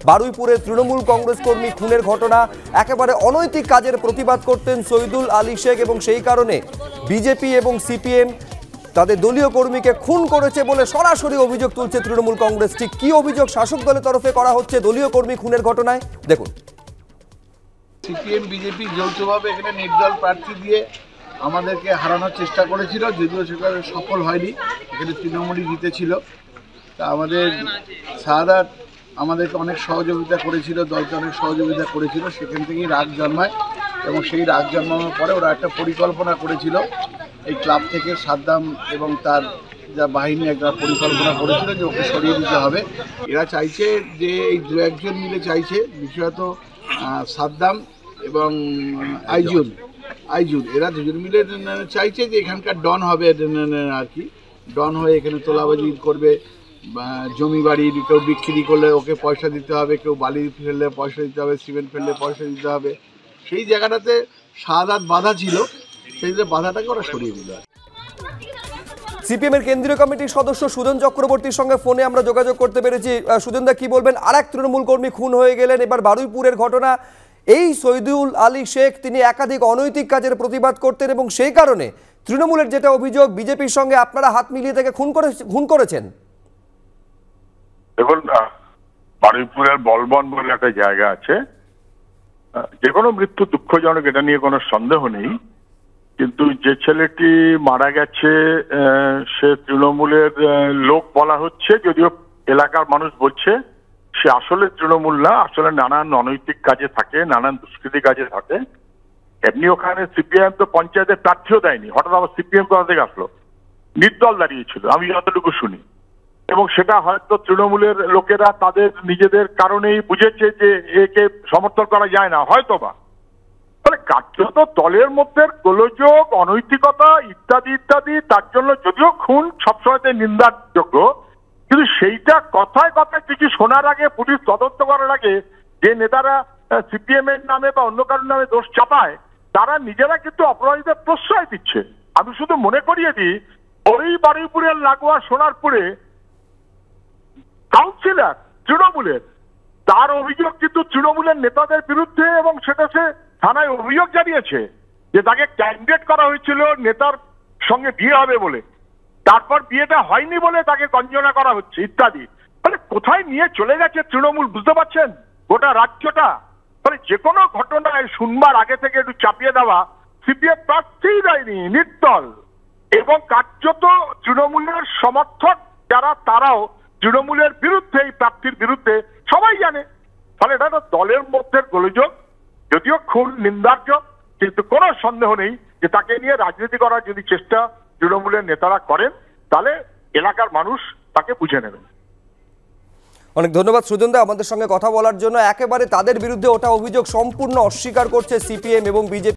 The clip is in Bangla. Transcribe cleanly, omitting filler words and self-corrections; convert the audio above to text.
বারুইপুরে তৃণমূল কংগ্রেস কর্মী খুনের ঘটনা, একেবারে অনৈতিক কাজের প্রতিবাদ করতেন শহীদুল আলী শেখ এবং সেই কারণে বিজেপি এবং সিপিএম তাদের দলীয় কর্মীকে খুন করেছে বলে সরাসরি অভিযোগ তুলছে তৃণমূল কংগ্রেস। ঠিক কি অভিযোগ শাসক দলের তরফে করা হচ্ছে দলীয় কর্মী খুনের ঘটনায়, দেখুন। সিপিএম বিজেপি যৌথভাবে এখানে নির্দল প্রার্থী দিয়ে আমাদেরকে হারানোর চেষ্টা করেছিল, যদিও সেখানে সফল হয়নি। এখানে তৃণমূলই জিতেছিল। তা আমাদের শাহাদাত আমাদেরকে অনেক সহযোগিতা করেছিল, দলকে অনেক সহযোগিতা করেছিল। সেখান থেকেই রাগ জন্মায় এবং সেই রাগ জন্মানোর পরে ওরা একটা পরিকল্পনা করেছিল। এই ক্লাব থেকে সাদ্দাম এবং তার যা বাহিনী একটা পরিকল্পনা করেছিল যে ওকে সরিয়ে দিতে হবে। এরা চাইছে যে এই দু একজন মিলে চাইছে, বিশেষত সাদ্দাম এবং আইজুন এরা দুজন মিলে চাইছে যে এখানকার ডন হবে আর কি। ডন হয়ে এখানে তোলাবাজি করবে, জমি বাড়ি কেউ বিক্রি করলে ওকে পয়সা দিতে হবে, কেউ বালি ফেললে পয়সা দিতে হবে, সিমেন্ট ফেললে পয়সা দিতে হবে। সেই জায়গাটাতে শাহাদাত বাধা ছিল, সেই যে বাধাটাকে ওরা সরিয়ে দিল। সিপিএম এর কেন্দ্রীয় কমিটির সদস্য সুজন চক্রবর্তীর সঙ্গে ফোনে আমরা যোগাযোগ করতে পেরেছি। সুজনদা, কি বলবেন? আরেক তৃণমূল কর্মী খুন হয়ে গেলেন, এবার বারুইপুরের ঘটনা। এই শহীদুল আলী শেখ তিনি একাধিক অনৈতিক কাজের প্রতিবাদ করতেন এবং সেই কারণে তৃণমূলের যেটা অভিযোগ, বিজেপির সঙ্গে আপনারা হাত মিলিয়ে তাকে খুন করেছেন। দেখুন, বারুইপুরের বলবন বলে একটা জায়গা আছে, যে কোনো মৃত্যু দুঃখজনক, এটা নিয়ে কোনো সন্দেহ নেই। কিন্তু যে ছেলেটি মারা গেছে সে তৃণমূলের লোক বলা হচ্ছে, যদিও এলাকার মানুষ বলছে সে আসলে তৃণমূল না, আসলে নানান অনৈতিক কাজে থাকে, নানান দুষ্কৃতি কাজে থাকে। এমনি ওখানে সিপিএম তো পঞ্চায়েতে প্রার্থীও দেয়নি, হঠাৎ আবার সিপিএম কোথা থেকে আসলো? নির্দল দাঁড়িয়েছিল আমি যতটুকু শুনি, এবং সেটা হয়তো তৃণমূলের লোকেরা তাদের নিজেদের কারণেই বুঝেছে যে একে সমর্থন করা যায় না হয়তোবা। তাহলে কার্যত দলের মধ্যে গোলযোগ, অনৈতিকতা ইত্যাদি ইত্যাদি, তার জন্য যদিও খুন সবসময় নিন্দার যোগ্য, কিন্তু সেইটা কথায় কথায় কিছু শোনার আগে, পুলিশ তদন্ত করার আগে যে নেতারা সিপিএম এর নামে বা অন্য কারোর নামে দোষ চাপায়, তারা নিজেরা কিন্তু অপরাধীদের প্রশ্রয় দিচ্ছে। আমি শুধু মনে করিয়ে দিই, ওই বারুইপুরের লাগোয়া সোনারপুরে কাউন্সিলর তৃণমূলের, তার অভিযোগ কিন্তু তৃণমূলের নেতাদের বিরুদ্ধে, এবং সেটা সে থানায় অভিযোগ জানিয়েছে যে তাকে ক্যান্ডিডেট করা হয়েছিল নেতার সঙ্গে বিয়ে হবে বলে, তারপর বিয়েটা হয়নি বলে তাকে গঞ্জনা করা হচ্ছে ইত্যাদি। তাহলে কোথায় নিয়ে চলে গেছে তৃণমূল, বুঝতে পারছেন? গোটা রাজ্যটা। তাহলে যে কোনো ঘটনায় শুনবার আগে থেকে একটু চাপিয়ে দেওয়া, সিপিএম প্রার্থীই দেয়নি, নির্দল, এবং কার্যত তৃণমূলের সমর্থক যারা তারাও তৃণমূলের বিরুদ্ধে, এই প্রার্থীর বিরুদ্ধে সবাই জানে। ফলে এটা তো দলের মধ্যে গোলযোগ, যদিও খুন নিন্দার্য, কিন্তু কোনো সন্দেহ নেই যে তাকে নিয়ে রাজনীতি করার যদি চেষ্টা তৃণমূলের নেতারা করেন, তাহলে এলাকার মানুষ তাকে বুঝে নেবেন। অনেক ধন্যবাদ সুজনদা আমাদের সঙ্গে কথা বলার জন্য। একেবারে তাদের বিরুদ্ধে ওঠা অভিযোগ সম্পূর্ণ অস্বীকার করছে সিপিএম এবং বিজেপি।